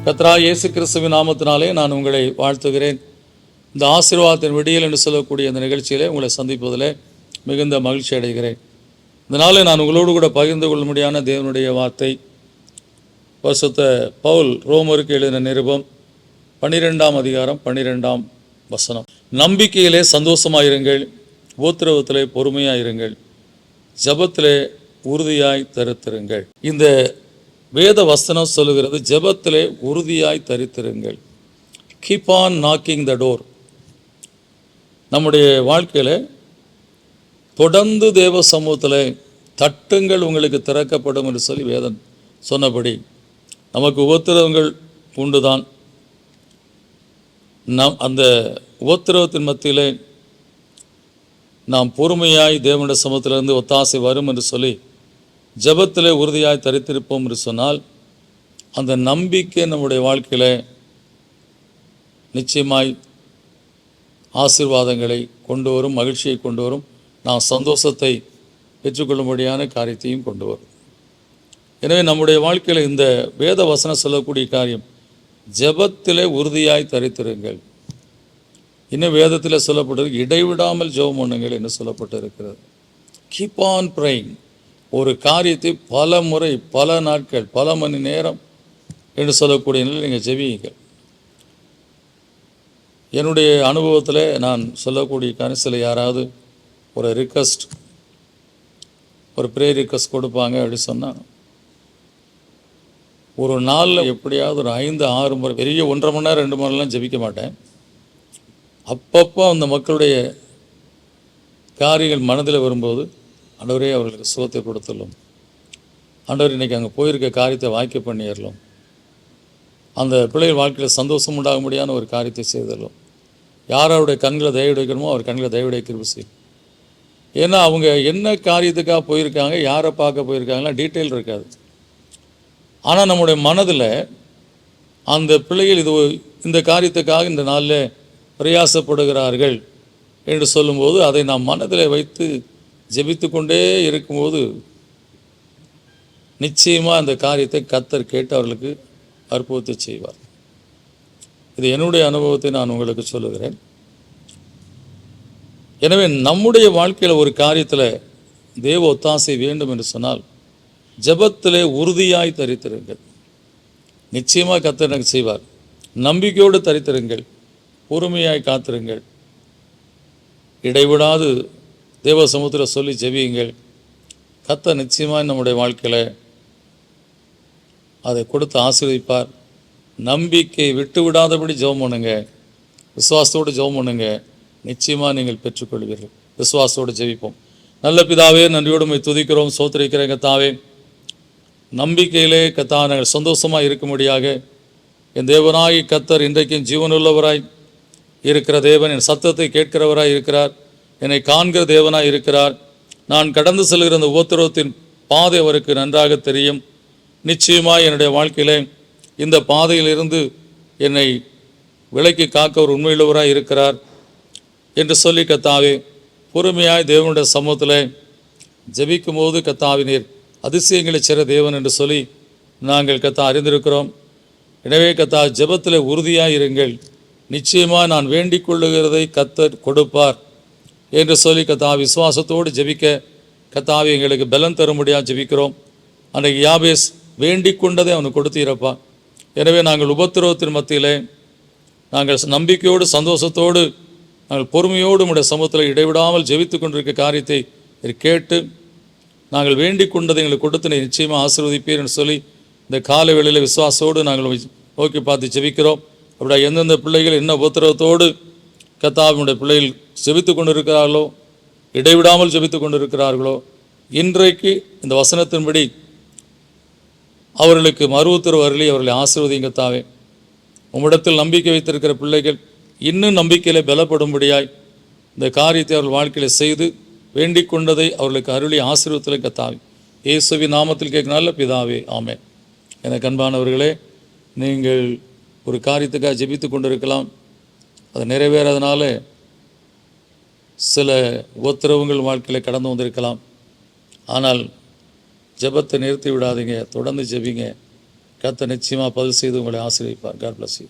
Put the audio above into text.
கர்த்தராகிய இயேசு கிறிஸ்துவின் நாமத்தினாலே நான் உங்களை வாழ்த்துகிறேன். இந்த ஆசீர்வாதத்தின் விடியல் என்று சொல்லக்கூடிய இந்த நிகழ்ச்சியிலே உங்களை சந்திப்பதில் மிகுந்த மகிழ்ச்சி அடைகிறேன். இதனாலே நான் உங்களோடு கூட பகிர்ந்து கொள்ளும்படியான தேவனுடைய வார்த்தை பரிசுத்த பவுல் ரோமருக்கு எழுதின நிருபம் 12ஆம் அதிகாரம் 12ஆம் வசனம். நம்பிக்கையிலே சந்தோஷமாயிருங்கள், உபத்திரவத்திலே பொறுமையாயிருங்கள், ஜெபத்திலே உறுதியாய் தரித்திருங்கள். இந்த வேத வசனம் சொல்லுகிறது, ஜெபத்திலே உறுதியாய் தரித்திருங்கள். Keep on knocking the door. நம்முடைய வாழ்க்கையில் தொடர்ந்து தேவ சமூகத்தில் தட்டுங்கள், உங்களுக்கு திறக்கப்படும் என்று சொல்லி வேதன் சொன்னபடி நமக்கு உபத்திரவங்கள் உண்டுதான். அந்த உபத்திரவத்தின் மத்தியிலே நாம் பொறுமையாய் தேவனுடைய சமூகத்திலிருந்து ஒத்தாசை வரும் என்று சொல்லி ஜெபத்திலே உறுதியாய் தரித்திருப்போம் என்று சொன்னால் அந்த நம்பிக்கை நம்முடைய வாழ்க்கையில் நிச்சயமாய் ஆசீர்வாதங்களை கொண்டு வரும், மகிழ்ச்சியை கொண்டு வரும், நாம் சந்தோஷத்தை பெற்றுக்கொள்ளும்படியான காரியத்தையும் கொண்டு வரும். எனவே நம்முடைய வாழ்க்கையில் இந்த வேத வசனம் சொல்லக்கூடிய காரியம், ஜெபத்திலே உறுதியாய் தரித்திருங்கள். இன்னும் வேதத்தில் சொல்லப்பட்டது, இடைவிடாமல் ஜெபம் பண்ணுங்கள் என்று சொல்லப்பட்டு இருக்கிறது. Keep on praying. ஒரு காரியத்தை பல முறை, பல நாட்கள், பல மணி நேரம் என்று சொல்லக்கூடிய நிலையில் நீங்கள் ஜெபியுங்கள். என்னுடைய அனுபவத்தில் நான் சொல்லக்கூடிய காரியத்தில் யாராவது ஒரு ரிக்வஸ்ட், ஒரு ப்ரேயர் ரிக்வஸ்ட் கொடுப்பாங்க அப்படி சொன்னால், ஒரு நாளில் எப்படியாவது ஒரு 5-6 முறை, பெரிய 1.5 மணி நேரம் 2 மணி நேரம்லாம் ஜெபிக்க மாட்டேன். அப்பப்போ அந்த மக்களுடைய காரியங்கள் மனதில் வரும்போது, ஆண்டவரே அவர்களுக்கு சுகத்தை கொடுத்துடலும், ஆண்டவர் இன்றைக்கி அங்கே போயிருக்க காரியத்தை வாய்க்க பண்ணிடலும், அந்த பிள்ளைகள் வாழ்க்கையில் சந்தோஷம் உண்டாக முடியாத ஒரு காரியத்தை செய்திடலும், யாரோடைய கண்களை தயவு வைக்கணுமோ அவர் கண்களை தயவுடைய கிருபை செய்யும். ஏன்னா அவங்க என்ன காரியத்துக்காக போயிருக்காங்க, யாரை பார்க்க போயிருக்காங்கலாம் டீட்டெயில் இருக்காது. ஆனால் நம்முடைய மனதில் அந்த பிள்ளைகள் இந்த காரியத்துக்காக இந்த நாளில் பிரயாசப்படுகிறார்கள் என்று சொல்லும்போது அதை நாம் மனதில் வைத்து ஜெபித்து கொண்டே இருக்கும்போது நிச்சயமாக அந்த காரியத்தை கர்த்தர் கேட்டு அவர்களுக்கு அற்புதத்தை செய்வார். இது என்னுடைய அனுபவத்தை நான் உங்களுக்கு சொல்லுகிறேன். எனவே நம்முடைய வாழ்க்கையில் ஒரு காரியத்தில் தேவ ஒத்தாசை வேண்டும் என்று சொன்னால் ஜெபத்திலே உறுதியாய் தரித்திருங்கள். நிச்சயமாக கர்த்தர் எனக்கு செய்வார். நம்பிக்கையோடு தரித்திருங்கள், பொறுமையாய் காத்திருங்கள், இடைவிடாது தேவ சமூகத்தில் சொல்லி ஜெபியுங்கள். கர்த்தர் நிச்சயமாக நம்முடைய வாழ்க்கையில் அதை கொடுத்து ஆசீர்வதிப்பார். நம்பிக்கை விட்டு விடாதபடி ஜெபம் பண்ணுங்க, விசுவாசத்தோடு ஜெபம் பண்ணுங்க, நிச்சயமாக நீங்கள் பெற்றுக்கொள்வீர்கள். விசுவாசத்தோடு ஜெபிப்போம். நல்ல பிதாவே, நன்றியோடு உம்மை துதிக்கிறோம், ஸ்தோத்திரிக்கிறேன். கர்த்தாவே, நம்பிக்கையிலே கர்த்தா நாங்கள் சந்தோஷமாக இருக்கும்படியாக என் தேவனாகி கர்த்தர் இன்றைக்கும் ஜீவனுள்ளவராய் இருக்கிற தேவன், என் சத்தத்தை கேட்கிறவராய் இருக்கிறார், என்னை காண்கிற தேவனாய் இருக்கிறார். நான் கடந்து செல்கிற அந்த உபத்திரவத்தின் பாதை அவருக்கு நன்றாக தெரியும். நிச்சயமாக என்னுடைய வாழ்க்கையிலே இந்த பாதையிலிருந்து என்னை விலக்கி காக்க ஒரு உண்மையுள்ளவராய் இருக்கிறார் என்று சொல்லி கர்த்தாவே, பொறுமையாய் தேவனுடைய சமூகத்தில் ஜெபிக்கும் போது கர்த்தாவினீர் அதிசயங்களை செய்கிற தேவன் என்று சொல்லி நாங்கள் கர்த்தா அறிந்திருக்கிறோம். எனவே கர்த்தா, ஜெபத்தில் உறுதியாக இருங்கள், நிச்சயமாக நான் வேண்டிக் கொள்ளுகிறதை கர்த்தர் கொடுப்பார் என்று சொல்லி கர்த்தா விசுவாசத்தோடு ஜெபிக்க கர்த்தாவே எங்களுக்கு பலன் தரும்படியாக ஜெபிக்கிறோம். அன்றைக்கு யாபேஸ் வேண்டிக் கொண்டதை அவனுக்கு கொடுத்தீரப்பா. எனவே நாங்கள் உபத்திரவத்தின் மத்தியிலே நாங்கள் நம்பிக்கையோடு சந்தோஷத்தோடு நாங்கள் பொறுமையோடு உடைய சமூகத்தில் இடைவிடாமல் ஜெபித்து கொண்டிருக்க காரியத்தை கேட்டு நாங்கள் வேண்டிக் கொண்டதை எங்களுக்கு கொடுத்து நிச்சயமாக ஆசீர்வதிப்பீர் என்று சொல்லி இந்த காலை வேளையில் விசுவாசத்தோடு நாங்கள் நோக்கி பார்த்து ஜெபிக்கிறோம். அப்படியா எந்தெந்த பிள்ளைகள் என்ன உபத்திரவத்தோடு கர்த்தாவினுடைய பிள்ளைகள் ஜெபித்து கொண்டு இருக்கிறார்களோ, இடைவிடாமல் ஜெபித்து கொண்டு இருக்கிறார்களோ, இன்றைக்கு இந்த வசனத்தின்படி அவர்களுக்கு மறு உத்தரவு அருளி அவர்களை ஆசீர்வதிங்க கர்த்தாவே. உம்மிடத்தில் நம்பிக்கை வைத்திருக்கிற பிள்ளைகள் இன்னும் நம்பிக்கையில் பலப்படும்படியாய் இந்த காரியத்தை அவர்கள் வாழ்க்கையில் செய்து வேண்டிக் கொண்டதை அவர்களுக்கு அருளி ஆசீர்வதித்தலை கர்த்தாவே, இயேசுவின் நாமத்தில் கேட்க நல்ல பிதாவே, ஆமென். எனக்கு அன்பானவர்களே, நீங்கள் ஒரு காரியத்துக்காக ஜெபித்து கொண்டிருக்கலாம், அது நிறைவேறாதனால சில உபத்திரவங்கள் வாழ்க்கையில் கடந்து வந்திருக்கலாம். ஆனால் ஜெபத்தை நிறுத்தி விடாதீங்க, தொடர்ந்து ஜெபிங்க. கர்த்தர் நிச்சயமாக பதில் செய்து உங்களை ஆசீர்வதிப்பார். God bless you.